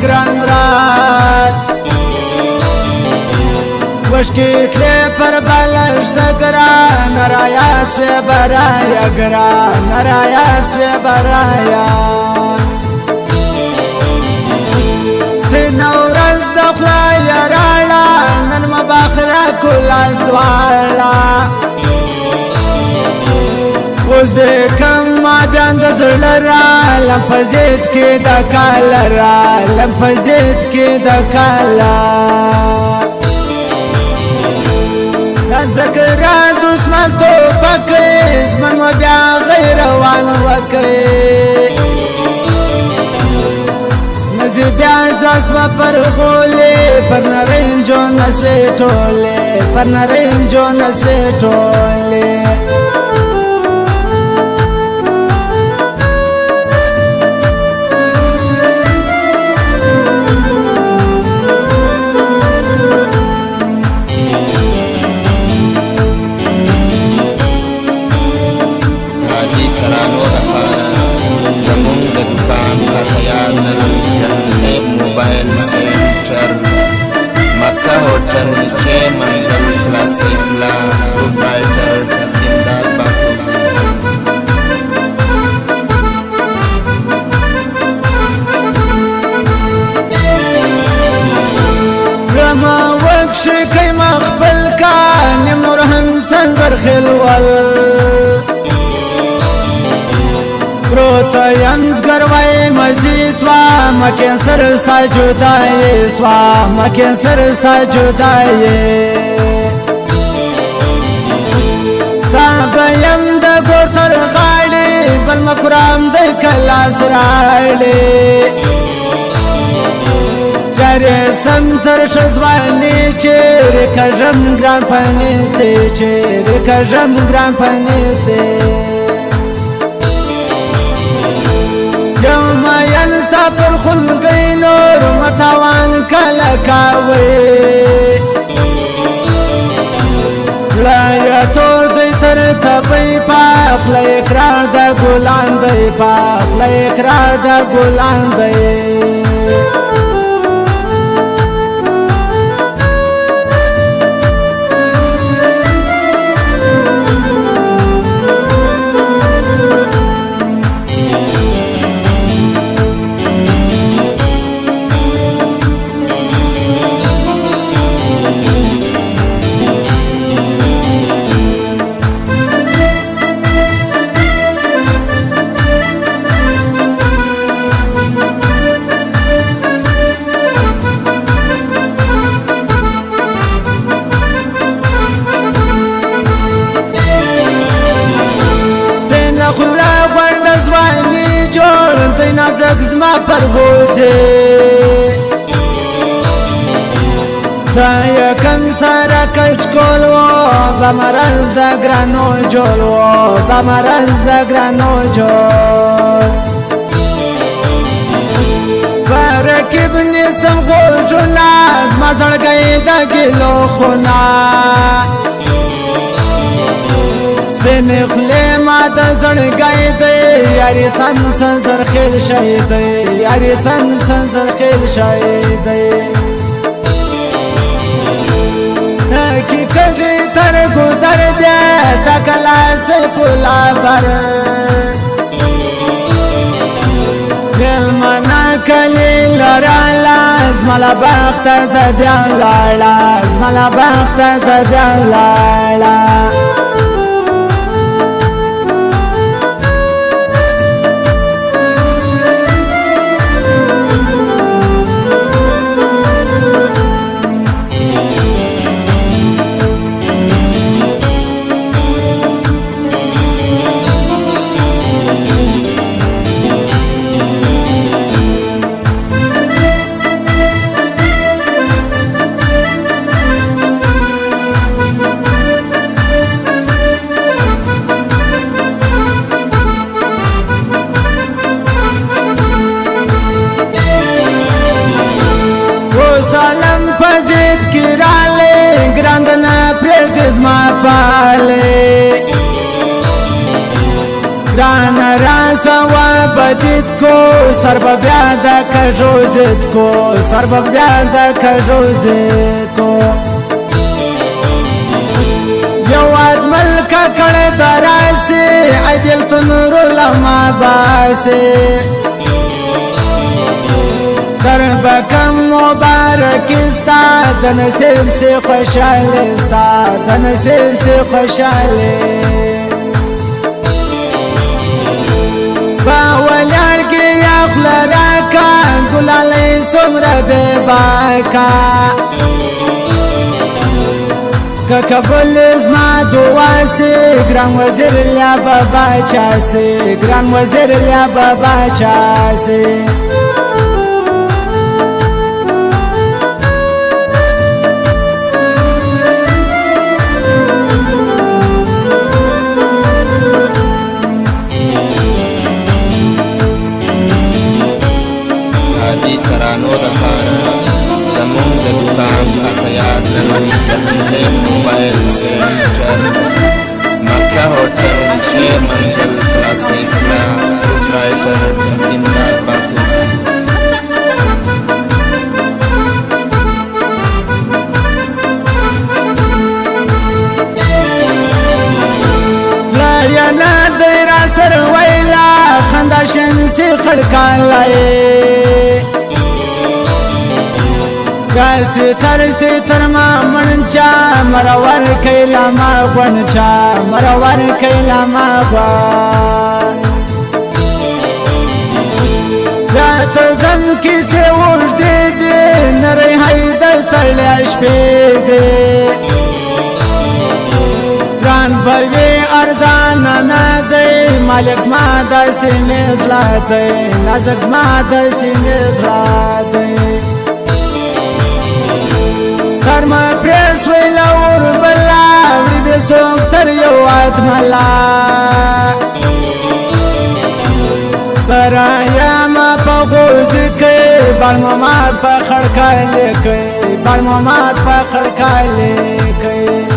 ګران رات وشکیت لی پر بلش د ګران رایات سوی برایا ګران رایات سوی برایا سپینه ورځ د خدای راړه نن مباخره کلاس دواړه اوس به کم ما بیان د زړه را لمفزید کې د کاله را لمفزید کې د کاله دا ذکر دشمن توپک زمن و بیا غیر روان وکړي نزی بیا زاسمه پر غولې پر نریم جو نسوې ټولې پر نریم جو نسوې ټولې شکی مخبل کانی مرهم سنزر خلول پروتا یمزگر وی مزی سوا مکین سرستا جدائی سوا مکین سرستا جدائی تابیم دا گورتر غاڑی بل مکرام دا کلاس راڑی جاری سم تر شزوانی چیری کجم گران پنیستی چیری کجم گران پنیستی یوم ینستا پر خلقی نور متوان کلکاوی لیا تور دی تر تبی پاک لی اقرار دا گلان دی پاک لی اقرار دا گلان دی نازک زما پرگوزی تا یکم سارا کچ کولو بمرز دا گرانو جولو بمرز دا گرانو جول برکب نیسم خوجونا زما زړګی دا گلو خونا سپین خلی ما دا زړګی دی یاری سن سنزر خیل شای دی یاری سن سنزر خیل شای دی نکی کجی تر گودر بیا دا کلاس پولا بر ملمنا کلی لرالا زمالا بخت زبیان لالا زمالا بخت زبیان لالا بدید کو سر به بیا د کژو زد کو سر به بیا د کژو زد کو یو ادمل کا کړه دراسي عدل تنور لما باسي در بکم مبارک استا د نصیب سے خوشاله استا د نصیب سے خوشاله باولار کی اخلرا کا ګلالې سمره به باکا ککبل زما دعا سے ګران وزیر لیا بابا چا سے ګران وزیر لیا بابا چا سے ترانو د خانه زمون د دکان اخیار لمن د حسین موبایل سنټر مکه هوټل شیر منزل کلاسیک لا پروپرایټر امداد باقی یا نه دیرا سر ویلا خندا شن سی خړکان لای سی تر ما منچا مرور کیلا ما غنچا مرور کیلا ما غن رات زم کی سے وړ دې نری هید سړل شپې دې ګران بوي ارزان نه دی مالک زما د سینې زړه دی نازک زما د سینې زړه دی کرما پریس ویلا ور بلا وی به سوک تر یو اتملا برایا ما په غوز کې بل ممات په خړکای لیکي بل ممات په خړکای لیکي